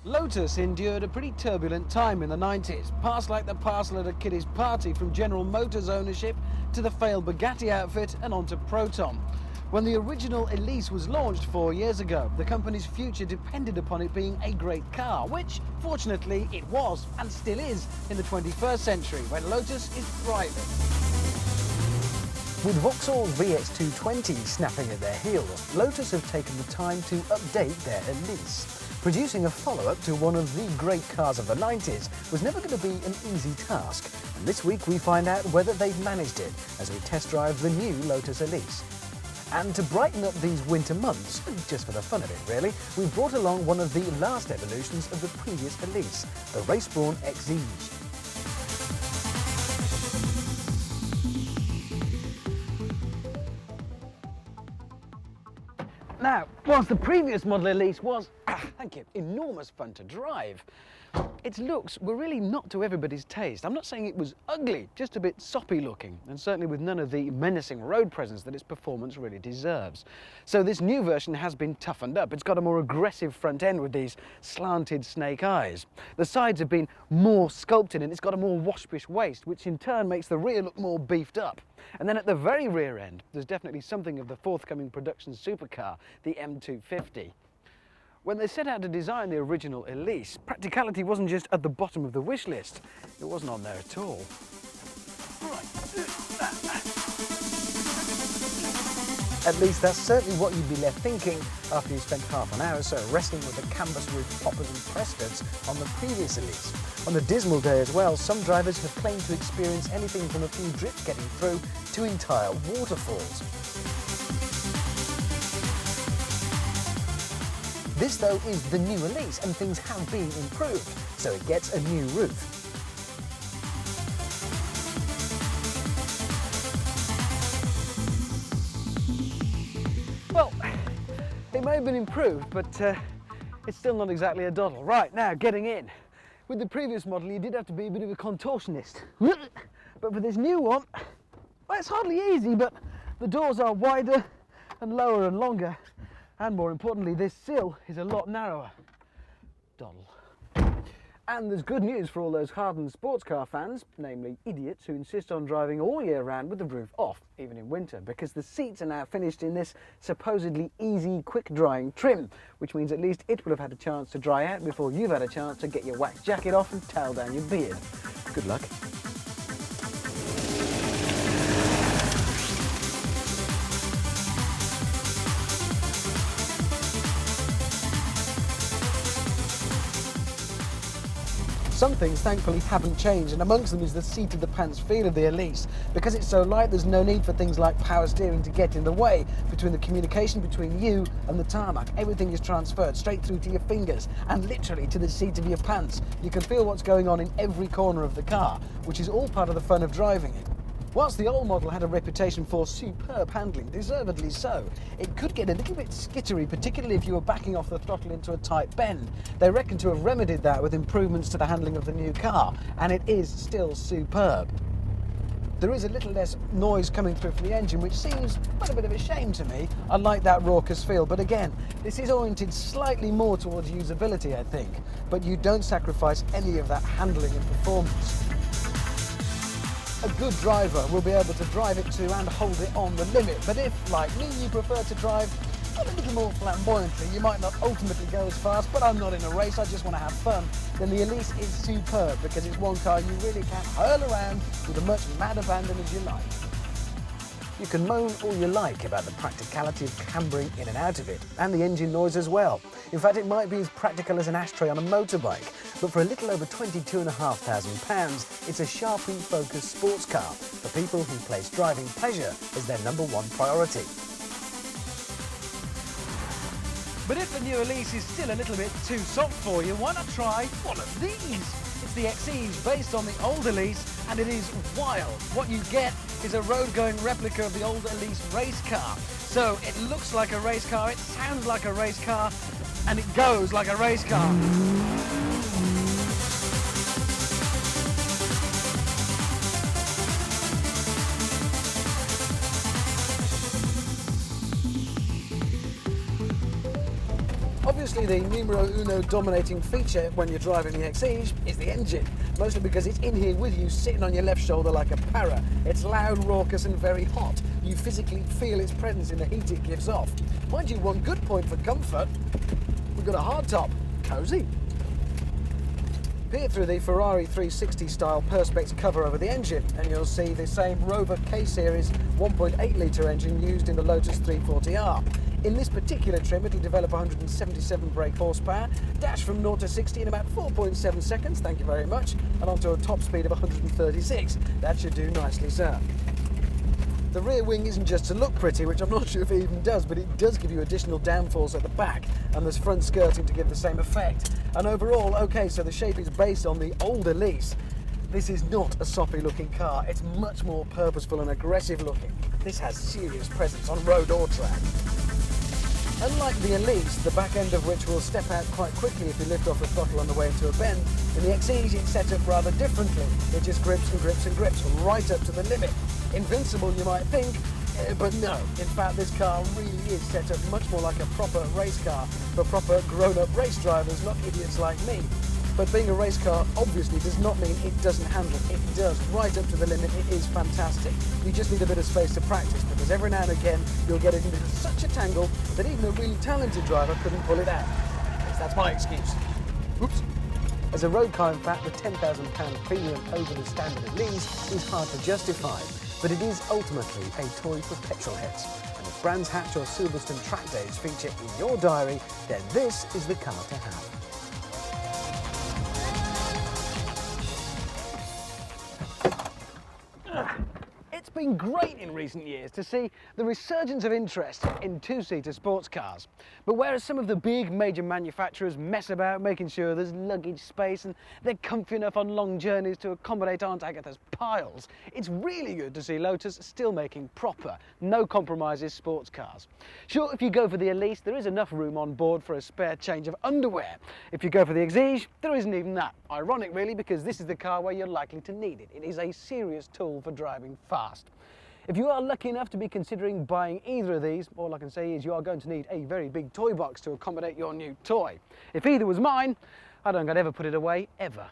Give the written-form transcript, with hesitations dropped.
Lotus endured a pretty turbulent time in the 90s, passed like the parcel at a kiddie's party from General Motors ownership to the failed Bugatti outfit and onto Proton. When the original Elise was launched 4 years ago, the company's future depended upon it being a great car, which, fortunately, it was and still is in the 21st century, when Lotus is thriving. With Vauxhall's VX220 snapping at their heels, Lotus have taken the time to update their Elise. Producing a follow-up to one of the great cars of the 90s was never going to be an easy task, and this week we find out whether they've managed it as we test drive the new Lotus Elise. And to brighten up these winter months, just for the fun of it really, we've brought along one of the last evolutions of the previous Elise, the race-born Exige. Now, whilst the previous model Elise was, enormous fun to drive, its looks were really not to everybody's taste. I'm not saying it was ugly, just a bit soppy looking, and certainly with none of the menacing road presence that its performance really deserves. So this new version has been toughened up. It's got a more aggressive front end with these slanted snake eyes. The sides have been more sculpted and it's got a more waspish waist, which in turn makes the rear look more beefed up. And then at the very rear end, there's definitely something of the forthcoming production supercar, the M250. When they set out to design the original Elise, practicality wasn't just at the bottom of the wish list. It wasn't on there at all. At least that's certainly what you'd be left thinking after you spent half an hour or so wrestling with the canvas roof poppers and Prescott's on the previous Elise. On a dismal day as well, some drivers have claimed to experience anything from a few drips getting through to entire waterfalls. This, though, is the new Elise, and things have been improved, so it gets a new roof. Well, it may have been improved, but it's still not exactly a doddle. Right, now, getting in. With the previous model, you did have to be a bit of a contortionist. But for this new one, well, it's hardly easy, but the doors are wider and lower and longer. And more importantly, this sill is a lot narrower. Doddle. And there's good news for all those hardened sports car fans, namely idiots who insist on driving all year round with the roof off, even in winter, because the seats are now finished in this supposedly easy, quick-drying trim, which means at least it will have had a chance to dry out before you've had a chance to get your wax jacket off and towel down your beard. Good luck. Some things thankfully haven't changed, and amongst them is the seat of the pants feel of the Elise. Because it's so light, there's no need for things like power steering to get in the way. Between the communication between you and the tarmac, everything is transferred straight through to your fingers and literally to the seat of your pants. You can feel what's going on in every corner of the car, which is all part of the fun of driving it. Whilst the old model had a reputation for superb handling, deservedly so, it could get a little bit skittery, particularly if you were backing off the throttle into a tight bend. They reckon to have remedied that with improvements to the handling of the new car, and it is still superb. There is a little less noise coming through from the engine, which seems quite a bit of a shame to me. I like that raucous feel, but again, this is oriented slightly more towards usability, I think, but you don't sacrifice any of that handling and performance. A good driver will be able to drive it to and hold it on the limit, but if, like me, you prefer to drive a little more flamboyantly, you might not ultimately go as fast, but I'm not in a race, I just want to have fun, then the Elise is superb because it's one car you really can hurl around with as much mad abandon as you like. You can moan all you like about the practicality of clambering in and out of it, and the engine noise as well. In fact, it might be as practical as an ashtray on a motorbike, but for a little over £22,500, it's a sharply focused sports car for people who place driving pleasure as their #1 priority. But if the new Elise is still a little bit too soft for you, why not try one of these? It's the Exige, based on the old Elise, and it is wild. What you get is a road-going replica of the old Elise race car. So it looks like a race car, it sounds like a race car, and it goes like a race car. Obviously, the numero uno dominating feature when you're driving the Exige is the engine, mostly because it's in here with you, sitting on your left shoulder like a para. It's loud, raucous and very hot. You physically feel its presence in the heat it gives off. Mind you, one good point for comfort, we've got a hardtop, cosy. Peer through the Ferrari 360 style Perspex cover over the engine and you'll see the same Rover K-Series 1.8 litre engine used in the Lotus 340R. In this particular trim, it'll develop 177 brake horsepower, dash from 0 to 60 in about 4.7 seconds, thank you very much, and onto a top speed of 136. That should do nicely, sir. The rear wing isn't just to look pretty, which I'm not sure if it even does, but it does give you additional downforce at the back, and there's front skirting to give the same effect. And overall, okay, so the shape is based on the old Elise. This is not a soppy looking car, it's much more purposeful and aggressive looking. This has serious presence on road or track. Unlike the Elise, the back end of which will step out quite quickly if you lift off the throttle on the way into a bend, in the Exige it's set up rather differently. It just grips and grips and grips right up to the limit. Invincible, you might think, but no. In fact, this car really is set up much more like a proper race car for proper grown-up race drivers, not idiots like me. But being a race car obviously does not mean it doesn't handle. It does, right up to the limit. It is fantastic. You just need a bit of space to practice because every now and again you'll get it into such a tangle that even a really talented driver couldn't pull it out. At least that's my excuse. Oops. As a road car, in fact, the £10,000 premium over the standard Elise is hard to justify, but it is ultimately a toy for petrolheads. And if Brands Hatch or Silverstone track days feature in your diary, then this is the car to have. It's been great in recent years to see the resurgence of interest in two-seater sports cars. But whereas some of the big major manufacturers mess about making sure there's luggage space and they're comfy enough on long journeys to accommodate Aunt Agatha's piles, it's really good to see Lotus still making proper, no compromises sports cars. Sure, if you go for the Elise, there is enough room on board for a spare change of underwear. If you go for the Exige, there isn't even that. Ironic really, because this is the car where you're likely to need it. It is a serious tool for driving fast. If you are lucky enough to be considering buying either of these, all I can say is you are going to need a very big toy box to accommodate your new toy. If either was mine, I don't think I'd ever put it away, ever.